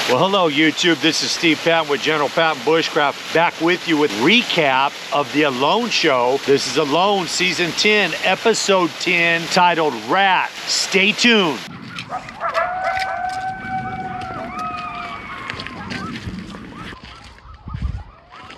Well, hello YouTube, this is Steve Patton with General Patton Bushcraft, back with you with recap of the Alone Show. This is Alone Season 10, Episode 10, titled Rat. Stay tuned.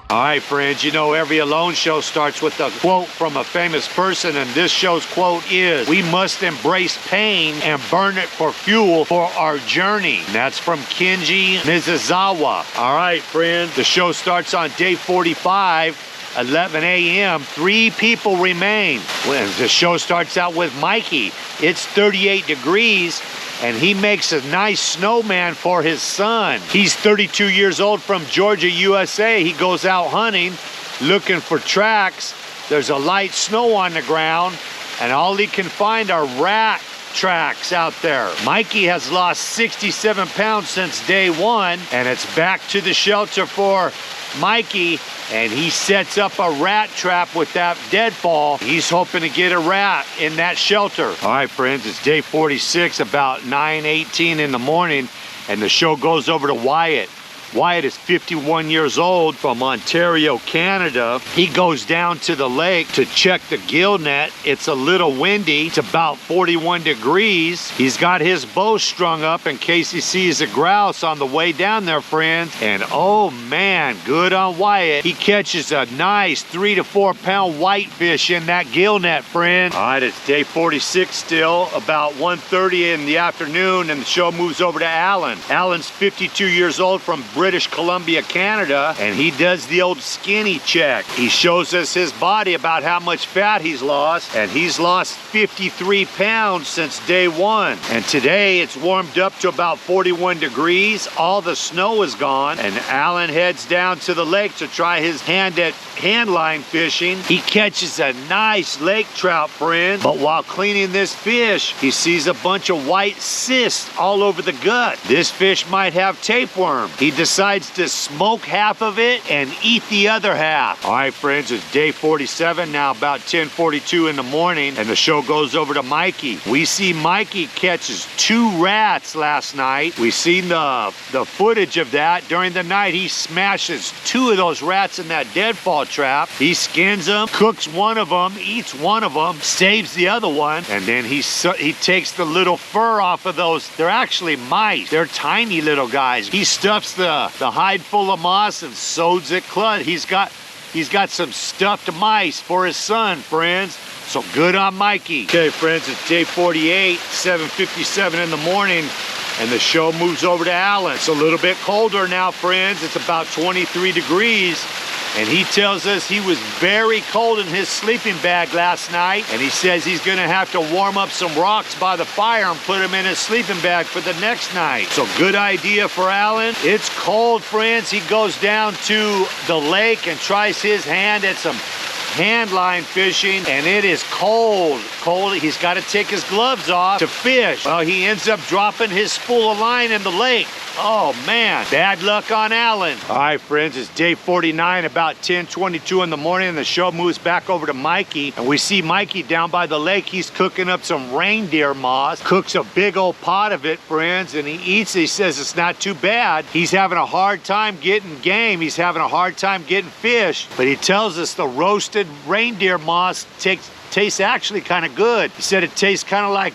All right, friends, you know every Alone Show starts with a quote from a famous person, and this show's quote is, "We must embrace pain and burn it for fuel for our journey." And that's from Kenji Mizuzawa. All right, friends, the show starts on day 45, 11 a.m. 3 people remain. When the show starts out with Mikey, it's 38 degrees. And he makes a nice snowman for his son. He's 32 years old from Georgia, USA. He goes out hunting, looking for tracks. There's a light snow on the ground, and all he can find are rat tracks out there. Mikey has lost 67 pounds since day 1, and it's back to the shelter for Mikey, and he sets up a rat trap with that deadfall. He's hoping to get a rat in that shelter. All right, friends, it's day 46, about 9:18 in the morning, and the show goes over to Wyatt. Wyatt is 51 years old from Ontario, Canada. He goes down to the lake to check the gill net. It's a little windy. It's about 41 degrees. He's got his bow strung up in case he sees a grouse on the way down there, friends. And oh man, good on Wyatt. He catches a nice 3 to 4 pound whitefish in that gill net, friends. All right, it's day 46 still, about 1:30 in the afternoon, and the show moves over to Alan. Alan's 52 years old from British Columbia, Canada, and he does the old skinny check. He shows us his body about how much fat he's lost, and he's lost 53 pounds since day 1. And today it's warmed up to about 41 degrees. All the snow is gone, and Alan heads down to the lake to try his hand at handline fishing. He catches a nice lake trout, friend, but while cleaning this fish, he sees a bunch of white cysts all over the gut. This fish might have tapeworm. He decides to smoke half of it and eat the other half. All right, friends, it's day 47 now, about 10:42 in the morning, and the show goes over to Mikey. We see Mikey catches 2 rats last night. We seen the footage of that. During the night, he smashes 2 of those rats in that deadfall trap. He skins them, cooks one of them, eats one of them, saves the other one, and then he takes the little fur off of those. They're actually mice. They're tiny little guys. He stuffs the hide full of moss and sews it close. He's got some stuffed mice for his son, friends. So good on Mikey. Okay, friends, it's day 48, 7:57 in the morning, and the show moves over to Alan. It's a little bit colder now, friends. It's about 23 degrees. And he tells us he was very cold in his sleeping bag last night, and he says he's gonna have to warm up some rocks by the fire and put them in his sleeping bag for the next night. So good idea for Alan. It's cold, friends. He goes down to the lake and tries his hand at some hand line fishing, and it is cold. He's got to take his gloves off to fish. Well, he ends up dropping his spool of line in the lake. Oh man, bad luck on Alan. All right, friends, it's day 49, about 10:22 in the morning, and the show moves back over to Mikey, and we see Mikey down by the lake. He's cooking up some reindeer moss, cooks a big old pot of it, friends, and he eats it. He says it's not too bad. He's having a hard time getting game. He's having a hard time getting fish, but he tells us the roasted reindeer moss tastes actually kind of good. He said it tastes kind of like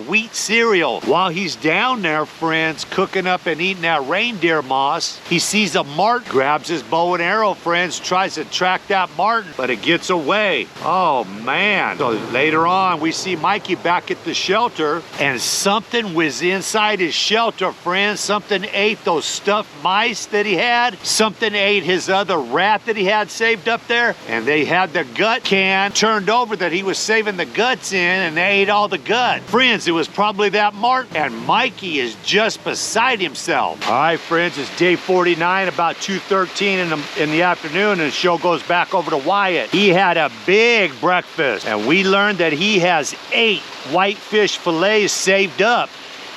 wheat cereal. While he's down there, friends, cooking up and eating that reindeer moss, he sees a marten, grabs his bow and arrow, friends, tries to track that marten, but it gets away. Oh man. So later on, we see Mikey back at the shelter, and something was inside his shelter, friends. Something ate those stuffed mice that he had. Something ate his other rat that he had saved up there, and they had the gut can turned over that he was saving the guts in, and they ate all the gut. Friends, it was probably that marten, and Mikey is just beside himself. All right, friends, it's day 49, about 2:13 in the afternoon, and the show goes back over to Wyatt. He had a big breakfast, and we learned that he has 8 whitefish fillets saved up.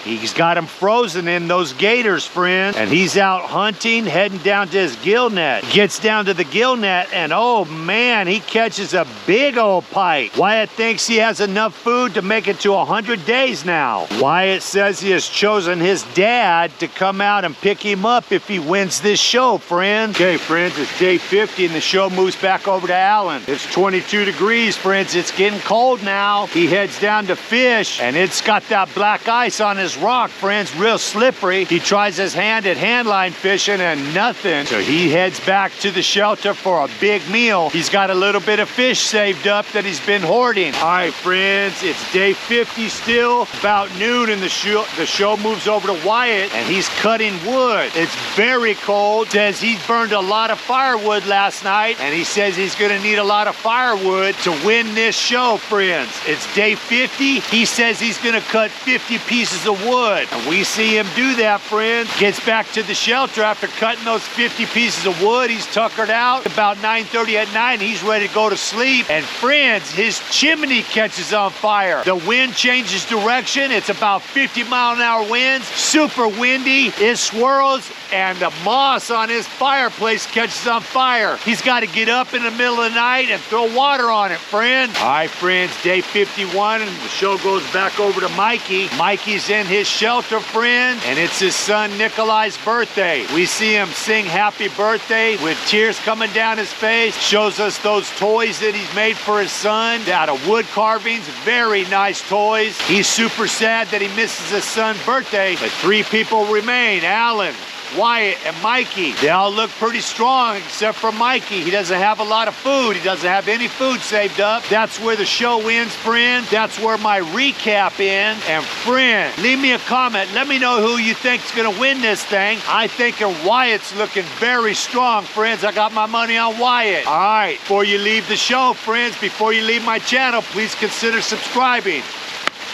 He's got him frozen in those gators, friends. And he's out hunting, heading down to his gill net. Gets down to the gill net, and oh man, he catches a big old pike. Wyatt thinks he has enough food to make it to 100 days now. Wyatt says he has chosen his dad to come out and pick him up if he wins this show, friends. Okay, friends, it's day 50 and the show moves back over to Alan. It's 22 degrees, friends. It's getting cold now. He heads down to fish, and it's got that black ice on his rock, friends, real slippery. He tries his hand at handline fishing and nothing. So he heads back to the shelter for a big meal. He's got a little bit of fish saved up that he's been hoarding. All right, friends, it's day 50 still, about noon, and the show moves over to Wyatt, and he's cutting wood. It's very cold. Says he's burned a lot of firewood last night, and he says he's gonna need a lot of firewood to win this show, friends. It's day 50. He says he's gonna cut 50 pieces of wood, and we see him do that, friends. Gets back to the shelter after cutting those 50 pieces of wood. He's tuckered out. About 9:30 at night, he's ready to go to sleep, and friends, his chimney catches on fire. The wind changes direction. It's about 50-mile-an-hour winds, super windy. It swirls, and the moss on his fireplace catches on fire. He's got to get up in the middle of the night and throw water on it, friend. All right, friends, day 51, and the show goes back over to Mikey. Mikey's in his shelter, friend, and it's his son Nikolai's birthday. We see him sing happy birthday with tears coming down his face. Shows us those toys that he's made for his son out of wood carvings. Very nice toys. He's super sad that he misses his son's birthday, but 3 people remain: Alan, Wyatt, and Mikey. They all look pretty strong except for Mikey. He doesn't have a lot of food. He doesn't have any food saved up. That's where the show ends, friend. That's where my recap ends. And friend, leave me a comment. Let me know who you think's gonna win this thing. I think Wyatt's looking very strong, friends. I got my money on Wyatt. All right, before you leave the show, friends, before you leave my channel, please consider subscribing.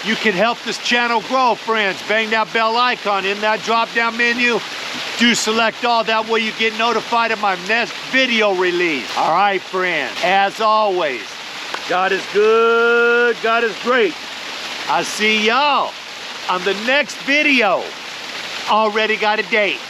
You can help this channel grow, friends. Bang that bell icon in that drop-down menu. Do select all. That way you get notified of my next video release. All right, friends. As always, God is good. God is great. I'll see y'all on the next video. Already got a date.